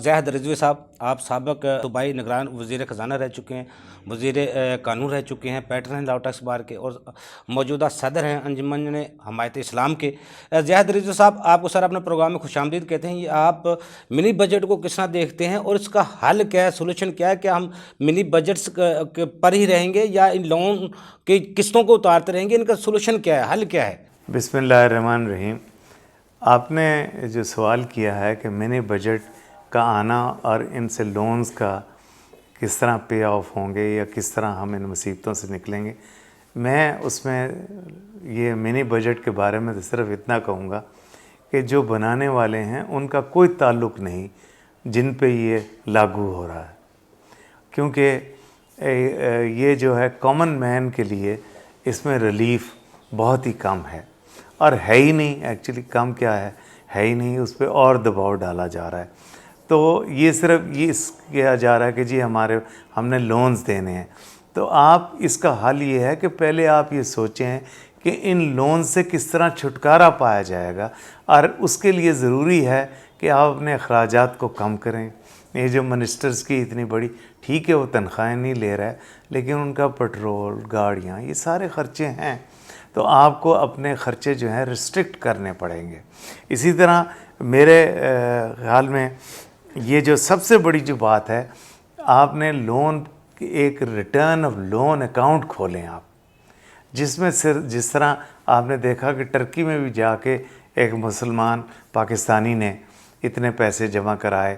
زاہد رضوی صاحب، آپ سابق صوبائی نگران وزیر خزانہ رہ چکے ہیں، وزیر قانون رہ چکے ہیں، پیٹرن ہیں لاء ٹیکس بار کے، اور موجودہ صدر ہیں انجمن حمایت اسلام کے۔ زاہد رضوی صاحب، آپ کو سر اپنے پروگرام میں خوش آمدید کہتے ہیں۔ یہ آپ منی بجٹ کو کس طرح دیکھتے ہیں اور اس کا حل کیا ہے، سولوشن کیا ہے؟ کیا ہم منی بجٹس پر ہی رہیں گے یا ان لون کی قسطوں کو اتارتے رہیں گے؟ ان کا سولوشن کیا ہے، حل کیا ہے؟ بسم اللہ الرحمن الرحیم۔ آپ نے جو سوال کیا ہے کہ منی بجٹ کا آنا اور ان سے لونز کا کس طرح پے آف ہوں گے یا کس طرح ہم ان مصیبتوں سے نکلیں گے، میں اس میں یہ منی بجٹ کے بارے میں صرف اتنا کہوں گا کہ جو بنانے والے ہیں ان کا کوئی تعلق نہیں جن پہ یہ لاگو ہو رہا ہے، کیونکہ یہ جو ہے کامن مین کے لیے اس میں ریلیف بہت ہی کم ہے، اور ہے ہی نہیں، ایکچولی کم کیا ہے ہی نہیں، اس پہ اور دباؤ ڈالا جا رہا ہے۔ تو یہ صرف یہ کیا جا رہا ہے کہ جی ہم نے لونز دینے ہیں۔ تو آپ اس کا حل یہ ہے کہ پہلے آپ یہ سوچیں کہ ان لونز سے کس طرح چھٹکارا پایا جائے گا، اور اس کے لیے ضروری ہے کہ آپ اپنے اخراجات کو کم کریں۔ یہ جو منسٹرز کی اتنی بڑی، ٹھیک ہے وہ تنخواہیں نہیں لے رہا ہے، لیکن ان کا پٹرول، گاڑیاں، یہ سارے خرچے ہیں، تو آپ کو اپنے خرچے جو ہیں ریسٹرکٹ کرنے پڑیں گے۔ اسی طرح میرے خیال میں یہ جو سب سے بڑی جو بات ہے، آپ نے لون ایک ریٹرن آف لون اکاؤنٹ کھولیں آپ، جس میں جس طرح آپ نے دیکھا کہ ٹرکی میں بھی جا کے ایک مسلمان پاکستانی نے اتنے پیسے جمع کرائے،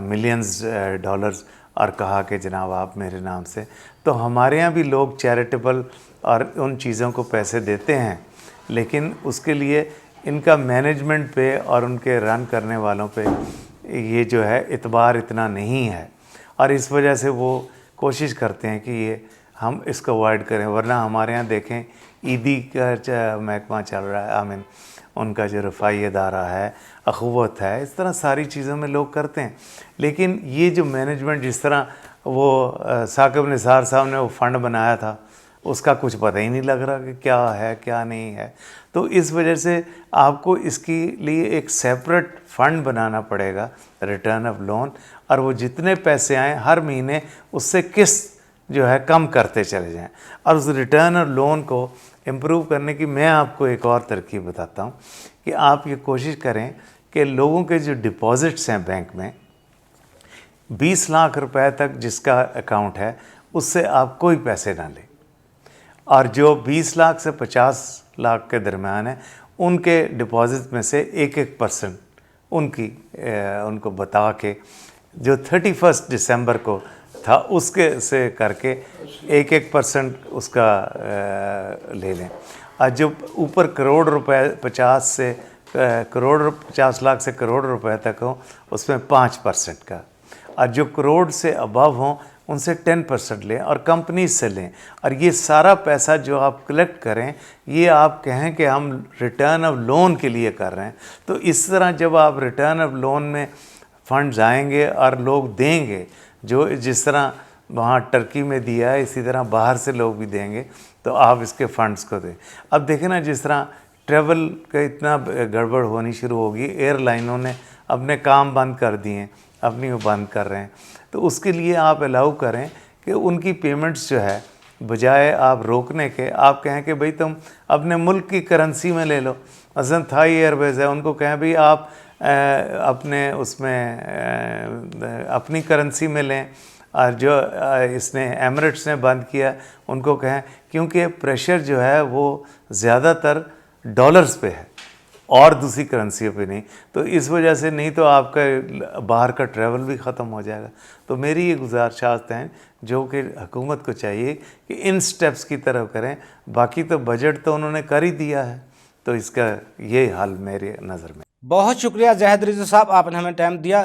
ملینز ڈالرز، اور کہا کہ جناب آپ میرے نام سے۔ تو ہمارے ہاں بھی لوگ چیریٹیبل اور ان چیزوں کو پیسے دیتے ہیں، لیکن اس کے لیے ان کا مینجمنٹ پہ اور ان کے رن کرنے والوں پہ یہ جو ہے اعتبار اتنا نہیں ہے، اور اس وجہ سے وہ کوشش کرتے ہیں کہ یہ ہم اس کو اوائڈ کریں۔ ورنہ ہمارے ہاں دیکھیں عیدی کا محکمہ چل رہا ہے، آمین ان کا جو رفائی ادارہ ہے، اخوت ہے، اس طرح ساری چیزوں میں لوگ کرتے ہیں، لیکن یہ جو مینجمنٹ، جس طرح وہ ثاقب نثار صاحب نے وہ فنڈ بنایا تھا، اس کا کچھ پتہ ہی نہیں لگ رہا کہ کیا ہے کیا نہیں ہے۔ تو اس وجہ سے آپ کو اس کے لیے ایک سیپریٹ فنڈ بنانا پڑے گا، ریٹرن آف لون، اور وہ جتنے پیسے آئیں ہر مہینے اس سے قسط جو ہے کم کرتے چلے جائیں۔ اور اس ریٹرن آف لون کو امپروو کرنے کی میں آپ کو ایک اور ترکیب بتاتا ہوں کہ آپ یہ کوشش کریں کہ لوگوں کے جو ڈپازٹس ہیں بینک میں، 20 لاکھ روپے تک جس کا اکاؤنٹ ہے، اس سے آپ کوئی پیسے نہ لیں، اور جو 20 لاکھ سے 50 لاکھ کے درمیان ہے ان کے ڈپازٹ میں سے 1% ان کو بتا کے جو 31 دسمبر کو تھا اس کے سے کر کے 1% اس کا لے لیں، اور جو اوپر کروڑ روپے 50 لاکھ سے کروڑ روپے تک ہوں اس میں 5% کا، اور جو کروڑ سے ابو ہوں ان سے 10% لیں، اور کمپنیز سے لیں، اور یہ سارا پیسہ جو آپ کلیکٹ کریں یہ آپ کہیں کہ ہم ریٹرن آف لون کے لیے کر رہے ہیں۔ تو اس طرح جب آپ ریٹرن آف لون میں فنڈز آئیں گے اور لوگ دیں گے، جو جس طرح وہاں ٹرکی میں دیا ہے اسی طرح باہر سے لوگ بھی دیں گے، تو آپ اس کے فنڈز کو دیں۔ اب دیکھیں نا، جس طرح ٹریول کا اتنا گڑبڑ ہونی شروع ہوگی، ایئر لائنوں نے اپنے کام بند کر دیے ہیں، اپنی وہ بند کر رہے ہیں، تو اس کے لیے آپ الاؤ کریں کہ ان کی پیمنٹس جو ہے بجائے آپ روکنے کے، آپ کہیں کہ بھئی تم اپنے ملک کی کرنسی میں لے لو۔ مثلاً تھائی ایئر ویز ہے، ان کو کہیں بھئی آپ اپنے اس میں اپنی کرنسی میں لیں، اور جو اس نے ایمریٹس نے بند کیا ان کو کہیں، کیونکہ پریشر جو ہے وہ زیادہ تر ڈالرز پہ ہے اور دوسری کرنسیوں پہ نہیں، تو اس وجہ سے نہیں تو آپ کا باہر کا ٹریول بھی ختم ہو جائے گا۔ تو میری یہ گزارشات ہیں جو کہ حکومت کو چاہیے کہ ان سٹیپس کی طرف کریں، باقی تو بجٹ تو انہوں نے کر ہی دیا ہے، تو اس کا یہ حل میری نظر میں۔ بہت شکریہ زاہد رضوی صاحب، آپ نے ہمیں ٹائم دیا۔